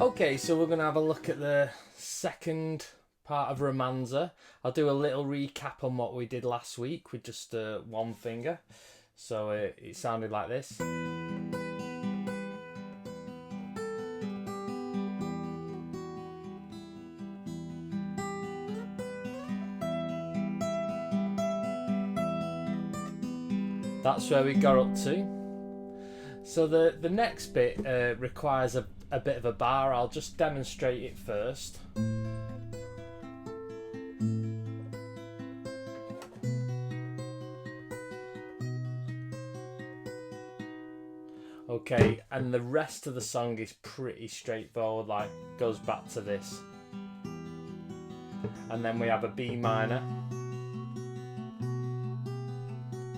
Okay, so we're going to have a look at the second part of Romanza. I'll do a little recap on what we did last week with just one finger. So it sounded like this. That's where we got up to. So the next bit requires a bit of a bar. I'll just demonstrate it first. Okay, and the rest of the song is pretty straightforward, like goes back to this. And then we have a B minor.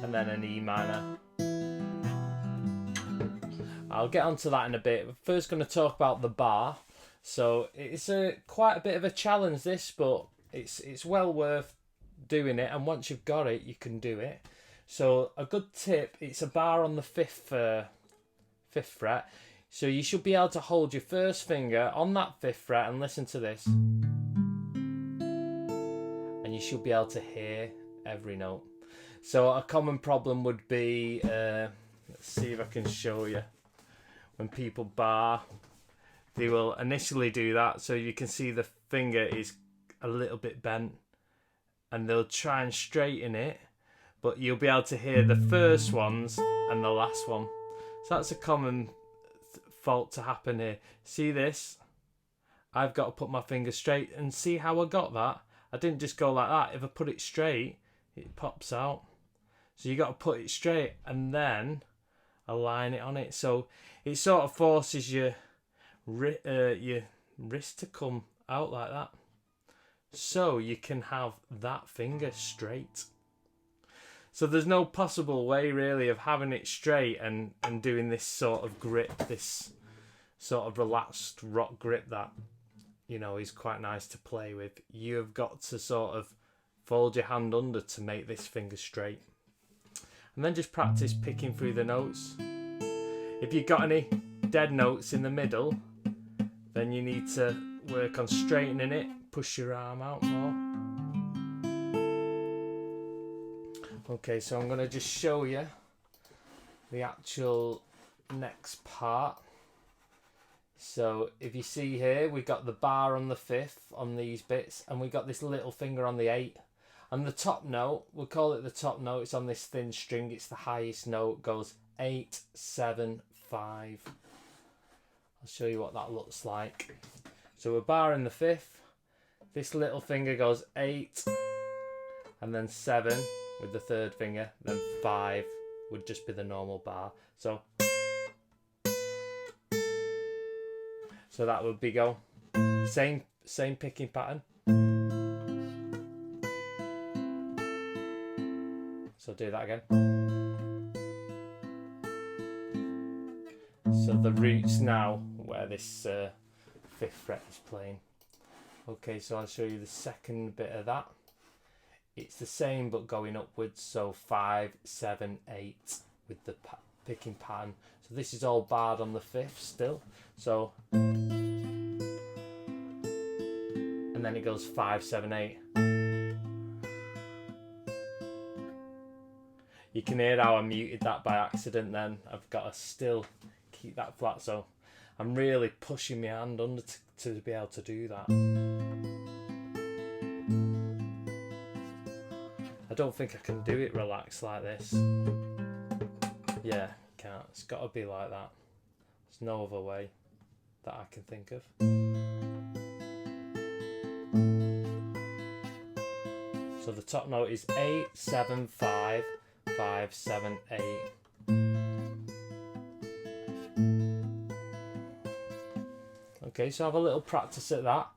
And then an E minor. I'll get onto that in a bit. We're first going to talk about the bar. So it's quite a bit of a challenge this, but it's well worth doing it. And once you've got it, you can do it. So a good tip, it's a bar on the fifth fret. So you should be able to hold your first finger on that fifth fret and listen to this. And you should be able to hear every note. So a common problem would be, let's see if I can show you. When people bar, they will initially do that. So you can see the finger is a little bit bent. And they'll try and straighten it. But you'll be able to hear the first ones and the last one. So that's a common fault to happen here. See this? I've got to put my finger straight. And see how I got that? I didn't just go like that. If I put it straight, it pops out. So you got to put it straight and then align it on it. So it sort of forces your wrist to come out like that. So you can have that finger straight. So there's no possible way really of having it straight and doing this sort of grip, this sort of relaxed rock grip that, you know, is quite nice to play with. You have got to sort of fold your hand under to make this finger straight. And then just practice picking through the notes. If you've got any dead notes in the middle, then you need to work on straightening it, push your arm out more. Okay, so I'm going to just show you the actual next part. So if you see here, we've got the bar on the fifth on these bits, and we've got this little finger on the eight. And the top note, we'll call it the top note, it's on this thin string, it's the highest note, goes 8, 7, 5. I'll show you what that looks like. So we're barring the fifth, this little finger goes 8, and then 7 with the third finger, then 5 would just be the normal bar. So that would be go, same picking pattern. So do that again. So the root's now where this fifth fret is playing. Okay, so I'll show you the second bit of that. It's the same but going upwards, so 5, 7, 8 with the picking pattern. So this is all barred on the fifth still. So, and then it goes 5, 7, 8. You can hear how I muted that by accident then. I've got to still keep that flat, so I'm really pushing my hand under to be able to do that. I don't think I can do it relaxed like this. Yeah, can't. It's got to be like that. There's no other way that I can think of. So the top note is 8, 7, 5, 5, 7, 8. Okay, so have a little practice at that.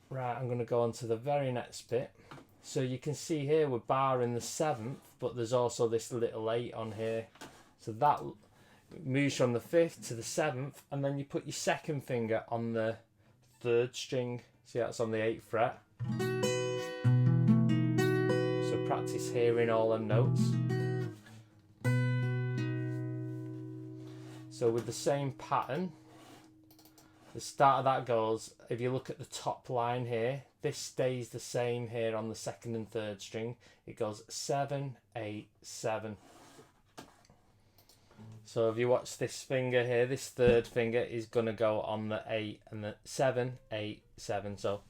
Right, I'm going to go on to the very next bit. So you can see here we're barring the 7th, but there's also this little 8 on here. So that moves from the 5th to the 7th, and then you put your second finger on the 3rd string. See, that's on the 8th fret. So practice hearing all them notes. So with the same pattern, the start of that goes, if you look at the top line here, this stays the same here on the second and third string. It goes 7, 8, 7. So if you watch this finger here, this third finger is going to go on the 8 and the 7, 8, 7. So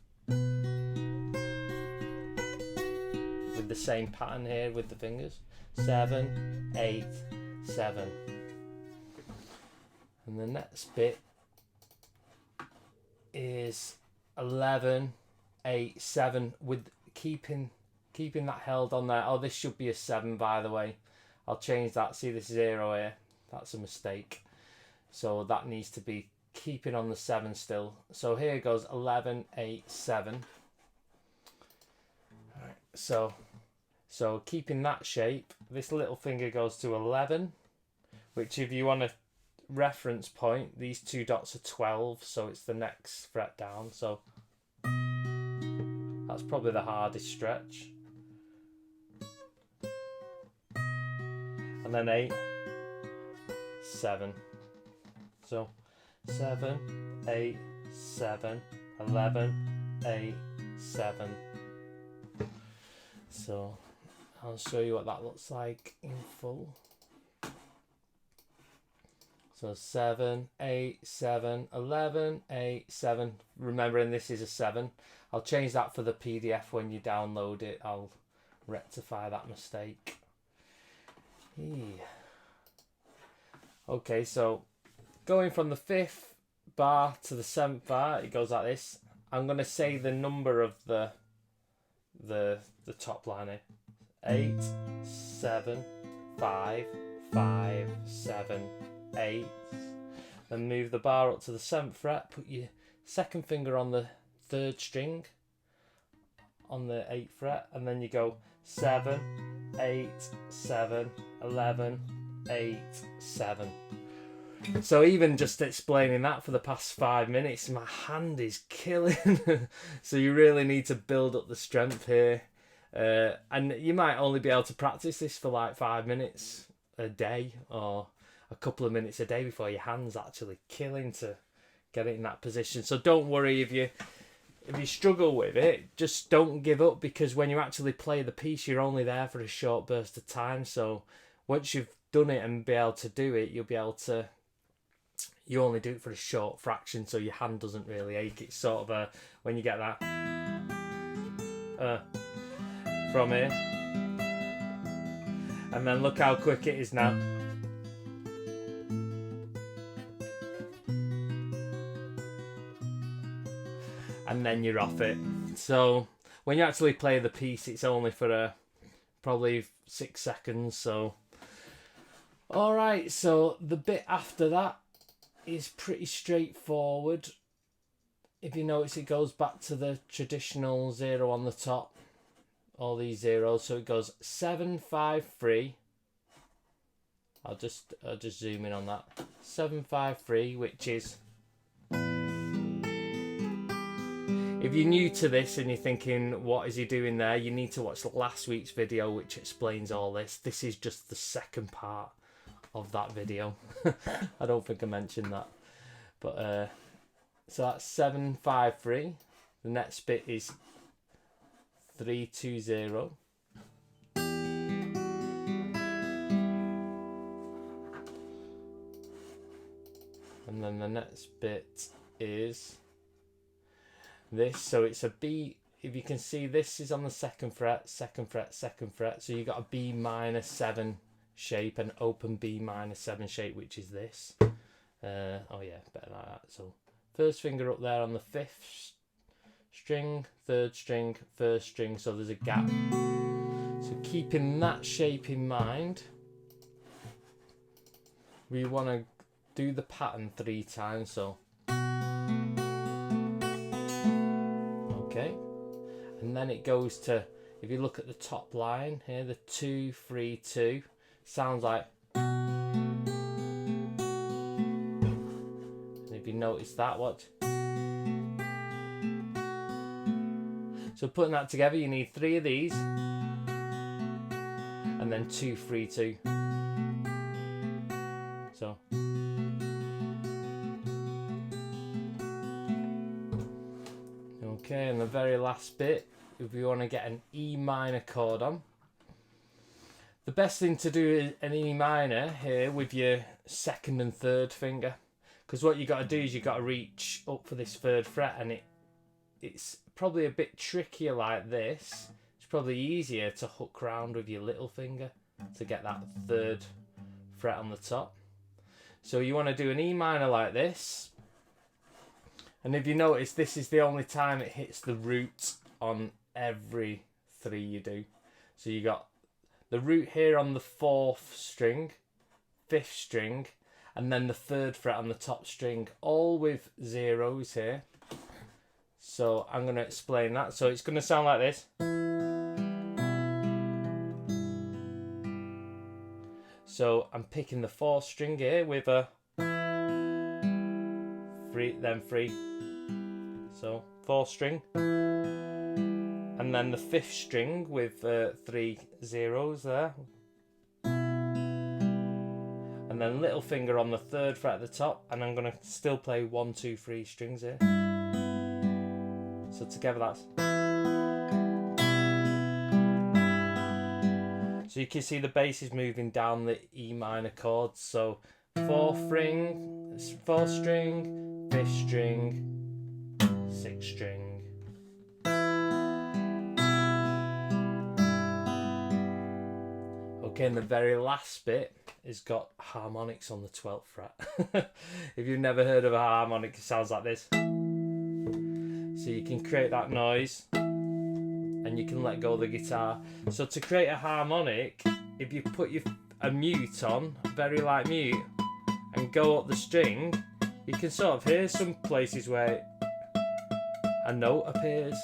with the same pattern here with the fingers, 7, 8, 7. And the next bit is 11, 8, 7 with keeping that held on there. Oh, this should be a 7, by the way. I'll change that. See this 0 here? That's a mistake. So that needs to be keeping on the 7 still. So here goes 11, 8, 7. All right, so keeping that shape, this little finger goes to 11, which if you want a reference point, these two dots are 12, so it's the next fret down. So that's probably the hardest stretch. And then 8, 7. So 7, 8, 7, 11, 8, 7. So I'll show you what that looks like in full. So 7, 8, 7, 11, 8, 7. Remembering this is a 7. I'll change that for the PDF when you download it. I'll rectify that mistake. Okay, so going from the 5th bar to the 7th bar, it goes like this. I'm going to say the number of the top line here. 8, 7, 5, 5, 7, 8. Then move the bar up to the 7th fret. Put your second finger on the 3rd string on the 8th fret, and then you go 7, 8, 7, 11, 8, 7. So even just explaining that for the past 5 minutes, my hand is killing. So you really need to build up the strength here. And you might only be able to practice this for like 5 minutes a day or a couple of minutes a day before your hand's actually killing to get it in that position. So don't worry if you struggle with it, just don't give up, because when you actually play the piece, you're only there for a short burst of time. So once you've done it and be able to do it, you'll be able to, you only do it for a short fraction, so your hand doesn't really ache. It's sort of when you get that from here, and then look how quick it is now. And then you're off it. So when you actually play the piece, it's only for probably 6 seconds. So alright, so the bit after that is pretty straightforward. If you notice, it goes back to the traditional 0 on the top, all these zeros. So it goes 7, 5, 3. I'll just zoom in on that. 7, 5, 3, which is, if you're new to this and you're thinking, what is he doing there? You need to watch last week's video, which explains all this. This is just the second part of that video. I don't think I mentioned that. But so that's 7, 5, 3. The next bit is 3, 2, 0. And then the next bit is this. So it's a B. If you can see, this is on the 2nd fret, 2nd fret, 2nd fret. So you got a B minor 7 shape, an open B minor 7 shape, which is this. Oh yeah, better like that. So first finger up there on the 5th string, 3rd string, 1st string. So there's a gap. So keeping that shape in mind, we want to do the pattern 3 times. So okay, and then it goes to, if you look at the top line here, the 2, 3, 2 sounds like, and if you notice that, what? So putting that together, you need 3 of these, and then 2, 3, 2. So Okay, and the very last bit, if you want to get an E minor chord on, the best thing to do is an E minor here with your second and third finger, because what you got to do is you got to reach up for this third fret, and it's probably a bit trickier like this. It's probably easier to hook round with your little finger to get that third fret on the top. So you want to do an E minor like this, and if you notice, this is the only time it hits the root on every three you do. So you got the root here on the 4th string, 5th string, and then the 3rd fret on the top string, all with zeros here. So I'm going to explain that. So it's going to sound like this. So I'm picking the 4th string here with a 3, then 3. So 4th string. And then the 5th string with 3 zeros there. And then little finger on the 3rd fret at the top. And I'm going to still play 1, 2, 3 strings here. So together that's... So you can see the bass is moving down the E minor chords. So 4th string, 4th string, 5th string, 6th string. Okay, and the very last bit has got harmonics on the 12th fret. If you've never heard of a harmonic, it sounds like this. So you can create that noise and you can let go of the guitar. So to create a harmonic, if you put a mute on, a very light mute, and go up the string, you can sort of hear some places where a note appears.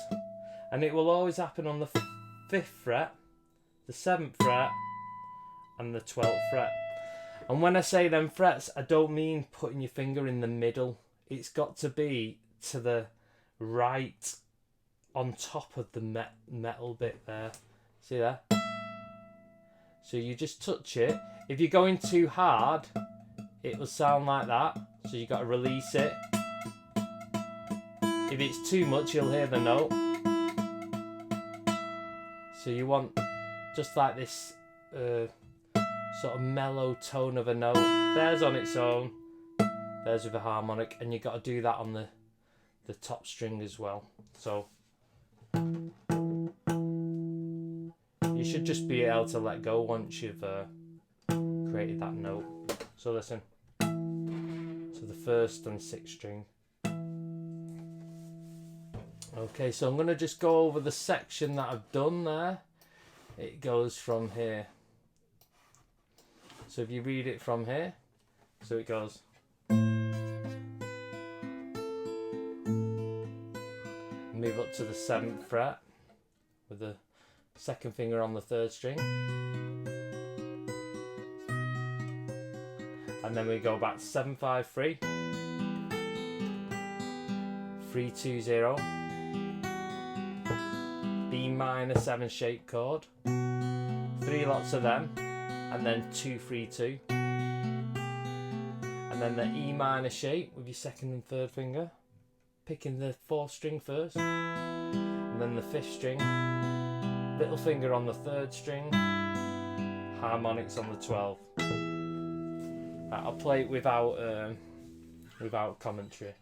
And it will always happen on the 5th fret, the 7th fret, and the 12th fret. And when I say them frets, I don't mean putting your finger in the middle. It's got to be to the right, on top of the metal bit there. See there? So you just touch it. If you're going too hard, it will sound like that. So you got to release it. If it's too much, you'll hear the note. So you want just like this sort of mellow tone of a note. There's on its own. There's with a harmonic, and you got to do that on the top string as well. So you should just be able to let go once you've created that note. So listen. So the 1st and 6th string. Okay, so I'm going to just go over the section that I've done there. It goes from here. So if you read it from here, so it goes. Move up to the 7th fret with the 2nd finger on the 3rd string. And then we go back to 7, 5, 3. 3, 2, 0. B minor 7 shape chord. 3 lots of them. And then 2, 3, 2. And then the E minor shape with your 2nd and 3rd finger. Picking the 4th string first, and then the 5th string, little finger on the 3rd string, harmonics on the 12th. I'll play it without commentary.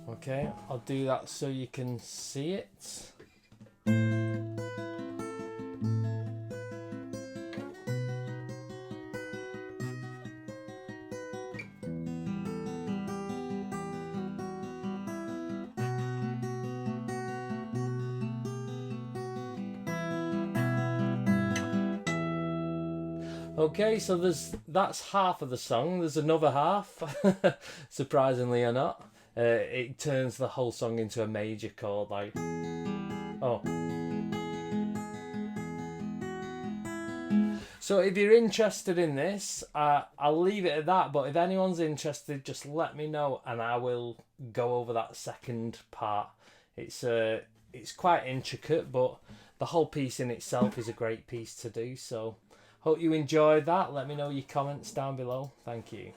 Okay, I'll do that so you can see it. Okay, so that's half of the song. There's another half, surprisingly or not. It turns the whole song into a major chord, like, oh. So if you're interested in this, I'll leave it at that. But if anyone's interested, just let me know and I will go over that second part. It's quite intricate, but the whole piece in itself is a great piece to do. So hope you enjoyed that. Let me know your comments down below. Thank you.